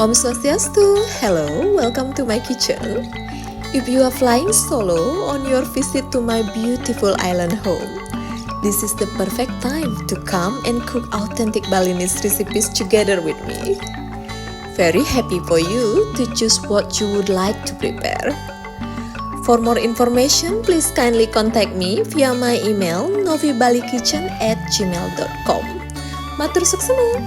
Om Swastiastu, hello, welcome to my kitchen. If you are flying solo on your visit to my beautiful island home, this is the perfect time to come and cook authentic Balinese recipes together with me. Very happy for you to choose what you would like to prepare. For more information, please kindly contact me via my email novibalikitchen@gmail.com. Matur suksema!